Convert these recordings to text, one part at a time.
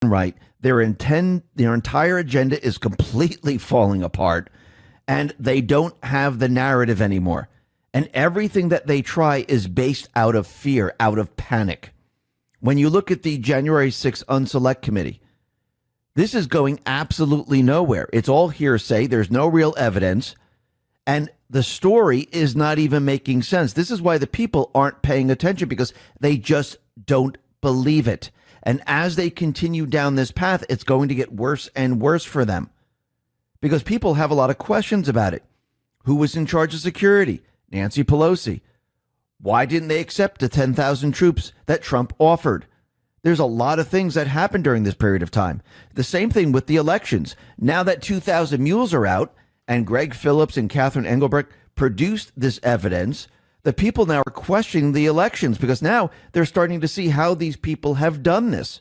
right. Their entire agenda is completely falling apart, and they don't have the narrative anymore. And everything that they try is based out of fear, out of panic. When you look at the January 6th Unselect Committee, this is going absolutely nowhere. It's all hearsay. There's no real evidence. And the story is not even making sense. This is why the people aren't paying attention, because they just don't believe it. And as they continue down this path, it's going to get worse and worse for them, because people have a lot of questions about it. Who was in charge of security? Nancy Pelosi. Why didn't they accept the 10,000 troops that Trump offered? There's a lot of things that happened during this period of time. The same thing with the elections. Now that 2,000 mules are out and Greg Phillips and Catherine Engelbrecht produced this evidence, the people now are questioning the elections, because now they're starting to see how these people have done this.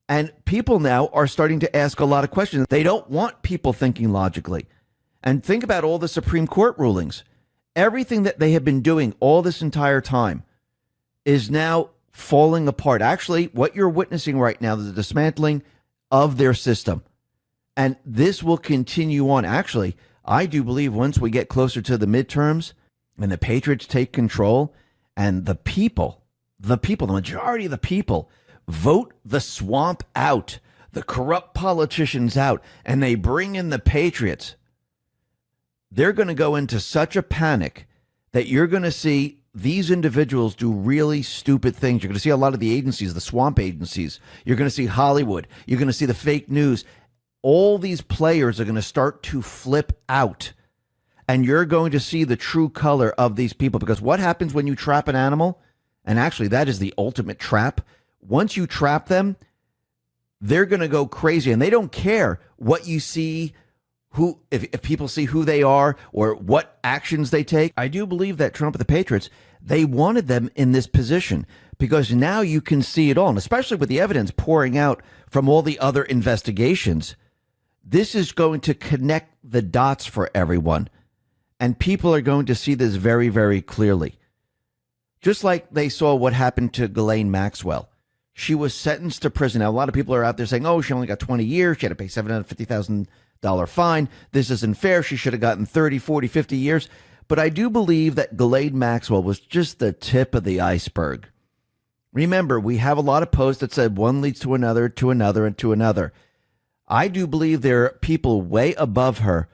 And people now are starting to ask a lot of questions. They don't want people thinking logically. And think about all the Supreme Court rulings. Everything that they have been doing all this entire time is now falling apart. Actually, what you're witnessing right now is the dismantling of their system. And this will continue on. Actually, I do believe once we get closer to the midterms and the Patriots take control and the majority of the people vote the swamp out, the corrupt politicians out, and they bring in the Patriots, they're going to go into such a panic that you're going to see these individuals do really stupid things. You're going to see a lot of the agencies, the swamp agencies. You're going to see Hollywood. You're going to see the fake news. All these players are going to start to flip out. And you're going to see the true color of these people. Because what happens when you trap an animal? And actually, that is the ultimate trap. Once you trap them, they're going to go crazy. And they don't care what you see, if people see who they are or what actions they take. I do believe that Trump and the Patriots, they wanted them in this position because now you can see it all. And especially with the evidence pouring out from all the other investigations, this is going to connect the dots for everyone. And people are going to see this very, very clearly. Just like they saw what happened to Ghislaine Maxwell. She was sentenced to prison. Now, a lot of people are out there saying, oh, she only got 20 years. She had to pay $750,000 fine. This isn't fair. She should have gotten 30, 40, 50 years. But I do believe that Ghislaine Maxwell was just the tip of the iceberg. Remember, we have a lot of posts that said one leads to another, to another, and to another. I do believe there are people way above her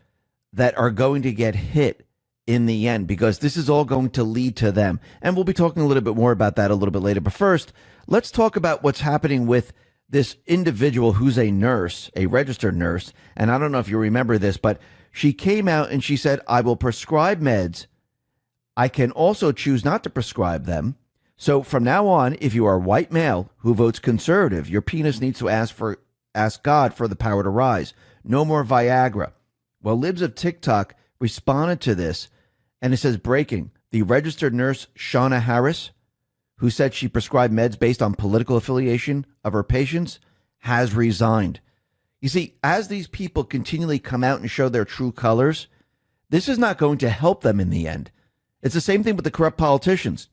that are going to get hit in the end, because this is all going to lead to them. And we'll be talking a little bit more about that a little bit later. But first, let's talk about what's happening with this individual who's a nurse, a registered nurse. And I don't know if you remember this, but she came out and she said, I will prescribe meds. I can also choose not to prescribe them. So from now on, if you are a white male who votes conservative, your penis needs to ask God for the power to rise. No more Viagra. Well, Libs of TikTok responded to this, and it says, breaking, the registered nurse Shauna Harris, who said she prescribed meds based on political affiliation of her patients, has resigned. You see, as these people continually come out and show their true colors, this is not going to help them in the end. It's the same thing with the corrupt politicians.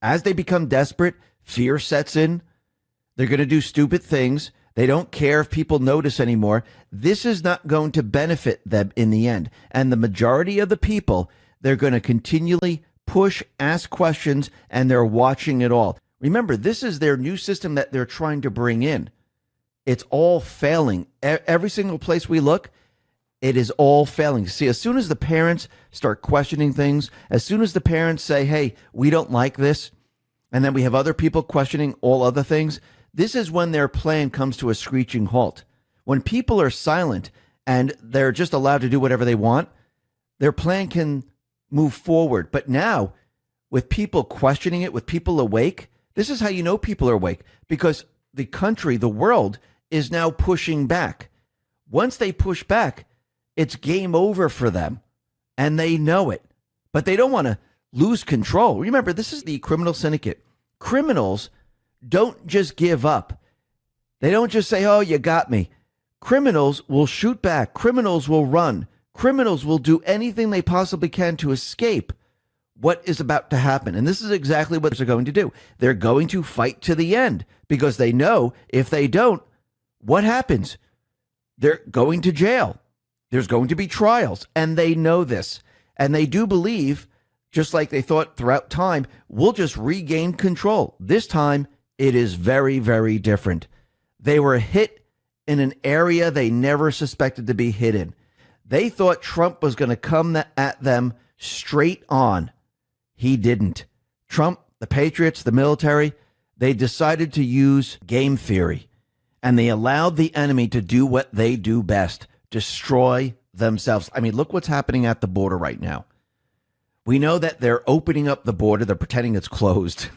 As they become desperate, fear sets in. They're going to do stupid things. They don't care if people notice anymore. This is not going to benefit them in the end. And the majority of the people, they're going to continually push, ask questions, and they're watching it all. Remember, this is their new system that they're trying to bring in. It's all failing. Every single place we look, it is all failing. See, as soon as the parents start questioning things, as soon as the parents say, hey, we don't like this, and then we have other people questioning all other things, this is when their plan comes to a screeching halt. When people are silent and they're just allowed to do whatever they want, their plan can move forward. But now, with people questioning it, with people awake, this is how you know people are awake, because the country, the world, is now pushing back. Once they push back, it's game over for them, and they know it. But they don't want to lose control. Remember, this is the criminal syndicate. Criminals don't just give up. They don't just say, oh, you got me. Criminals will shoot back. Criminals will run. Criminals will do anything they possibly can to escape what is about to happen. And this is exactly what they're going to do. They're going to fight to the end, because they know if they don't, what happens? They're going to jail. There's going to be trials, and they know this. And they do believe, just like they thought throughout time, we'll just regain control. This time, it is very, very different. They were hit in an area they never suspected to be hit in. They thought Trump was going to come at them straight on. He didn't. Trump, the Patriots, the military, they decided to use game theory, and they allowed the enemy to do what they do best, destroy themselves. I mean, look what's happening at the border right now. We know that they're opening up the border. They're pretending it's closed.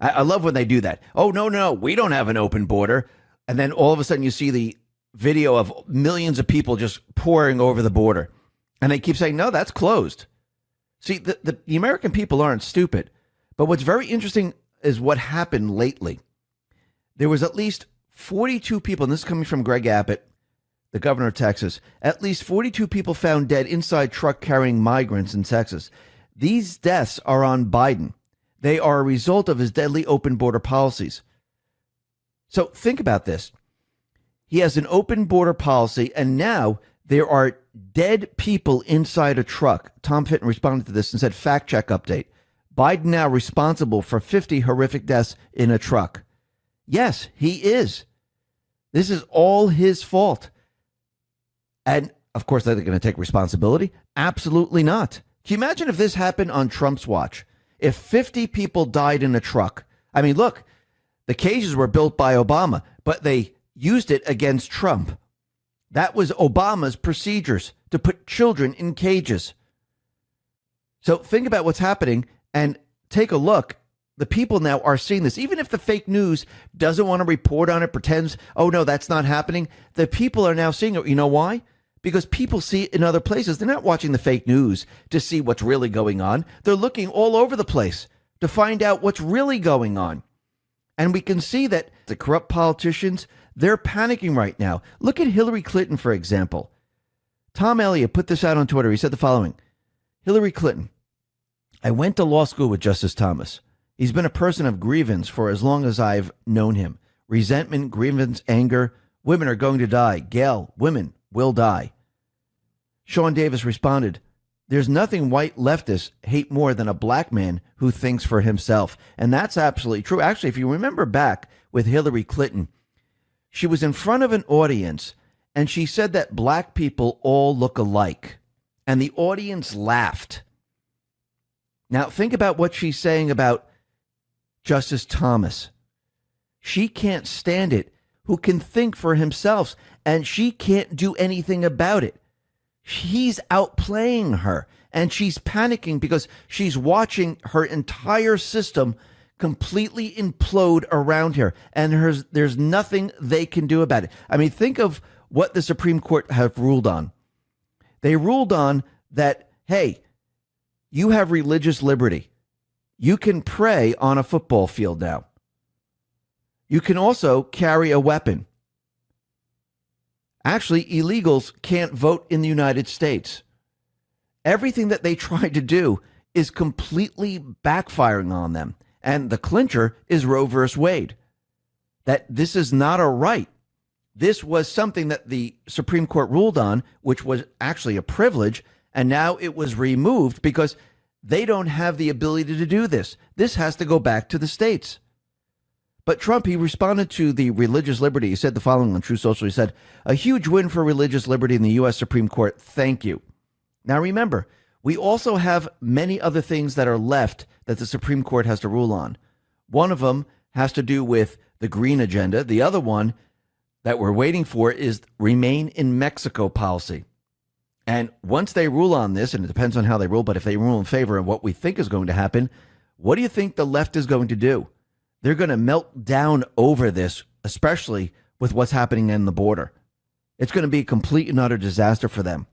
I love when they do that. Oh, no, we don't have an open border. And then all of a sudden you see the video of millions of people just pouring over the border. And they keep saying, no, that's closed. See, the American people aren't stupid. But what's very interesting is what happened lately. There was at least 42 people, and this is coming from Greg Abbott, the governor of Texas, at least 42 people found dead inside truck carrying migrants in Texas. These deaths are on Biden. They are a result of his deadly open border policies. So think about this. He has an open border policy, and now there are dead people inside a truck. Tom Fitton responded to this and said, fact check update. Biden now responsible for 50 horrific deaths in a truck. Yes, he is. This is all his fault. And of course, they're going to take responsibility. Absolutely not. Can you imagine if this happened on Trump's watch? If 50 people died in a truck. I mean, look, the cages were built by Obama, but they used it against Trump. That was Obama's procedures to put children in cages. So think about what's happening and take a look. The people now are seeing this. Even if the fake news doesn't want to report on it, pretends, oh, no, that's not happening. The people are now seeing it. You know why? Because people see it in other places. They're not watching the fake news to see what's really going on. They're looking all over the place to find out what's really going on. And we can see that the corrupt politicians, they're panicking right now. Look at Hillary Clinton, for example. Tom Elliott put this out on Twitter. He said the following. Hillary Clinton, I went to law school with Justice Thomas. He's been a person of grievance for as long as I've known him. Resentment, grievance, anger. Women are going to die. Gail, women will die. Sean Davis responded, there's nothing white leftists hate more than a black man who thinks for himself. And that's absolutely true. Actually, if you remember back with Hillary Clinton, she was in front of an audience and she said that black people all look alike. And the audience laughed. Now, think about what she's saying about Justice Thomas. She can't stand it. Who can think for himself, and she can't do anything about it. He's outplaying her, and she's panicking because she's watching her entire system completely implode around her, and there's nothing they can do about it. I mean, think of what the Supreme Court have ruled on. They ruled on that, hey, you have religious liberty. You can pray on a football field now. You can also carry a weapon. Actually, illegals can't vote in the United States. Everything that they tried to do is completely backfiring on them. And the clincher is Roe versus Wade. That this is not a right. This was something that the Supreme Court ruled on, which was actually a privilege, and now it was removed because they don't have the ability to do this. This has to go back to the states. But Trump, he responded to the religious liberty. He said the following on True Social. He said, a huge win for religious liberty in the U.S. Supreme Court. Thank you. Now, remember, we also have many other things that are left that the Supreme Court has to rule on. One of them has to do with the green agenda. The other one that we're waiting for is remain in Mexico policy. And once they rule on this, and it depends on how they rule, but if they rule in favor of what we think is going to happen, what do you think the left is going to do? They're going to melt down over this, especially with what's happening in the border. It's going to be a complete and utter disaster for them.